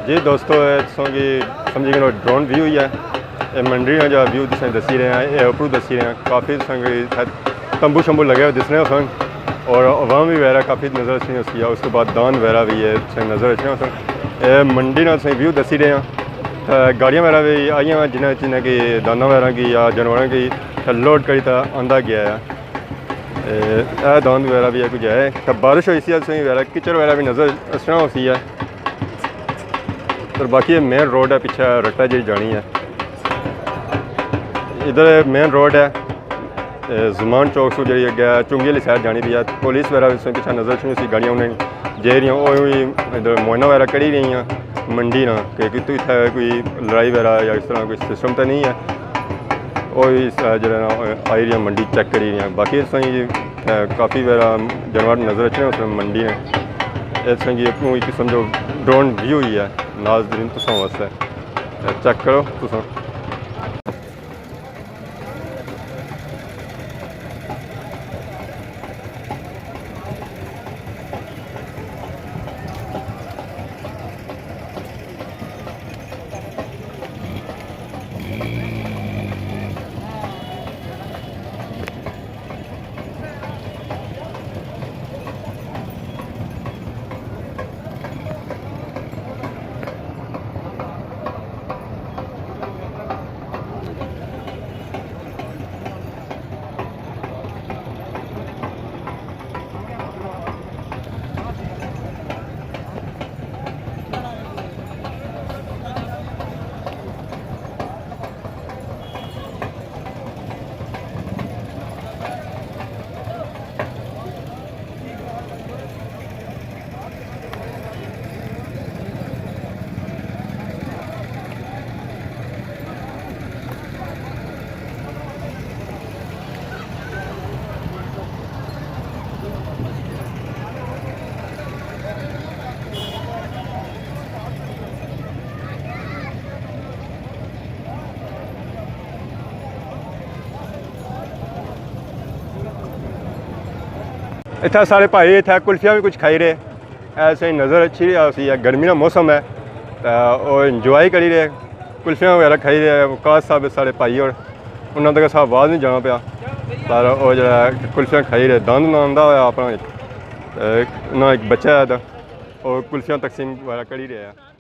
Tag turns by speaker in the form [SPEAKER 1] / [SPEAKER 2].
[SPEAKER 1] जी दोस्तों कि समझी गए ड्रोन व्यू ही है ये मंडी का जो व्यू तुसें दसी रहे हैं ये उपरू दसी रहे हैं काफ़ी तंबू शंबू लगे हुए दिस रहे सन और अवाम भी वगैरह काफ़ी नज़र अच्छी होती है। उसके बाद दान वगैरह भी है नज़र अच्छे सन ये मंडी ना व्यू दसी रहे हैं। गाड़ियाँ वगैरह भी आई हैं जिन्हें जिन्हें कि दाना वगैरह की या जानवरों की लोड करी तो आंदा गया है। दान वगैरह भी है कुछ है तो बारिश हुई सी वगैरह किचड़ वगैरह भी नज़र अच्छी होती है। और बाकी मेन रोड है पीछे रट्टा जी जानी है। इधर मेन रोड है जुमान चौक से जी अगे चुंगी वाली साइड जानी भी है। पुलिस वगैरह पीछे नज़र अच्छी सी गाड़ियाँ उन्हें जे रही इधर मोइना वगैरह करी रही हैं मंडी ना कि इतने कोई लड़ाई वगैरह या इस तरह कोई सिस्टम तो नहीं है। वही जो आई रही मंडी चेक करी रही हैं। बाकी इस काफ़ी वगैरह जानवर नज़र अच्छे उसमें मंडी ने इस समझो ड्रोन व्यू ही है नाज़रीन तुसां वास्ते चेक करो तुसां। इतना सारे भाई इतना कुल्फियाँ भी कुछ खाई रहे ऐसे नज़र अच्छी रही है। गर्मी का मौसम है तो इंजॉय करी रहे कुल्फियाँ वगैरह खाई रहे। वकास साहब सारे भाई और उन्होंने तक साहब आवाज़ नहीं जाना पाया पर वो जो कुल्फियाँ खाई रहे दंद आंदा होया अपना एक बच्चा है तो कुल्फियाँ तकसीम वगैरह करी रहे हैं।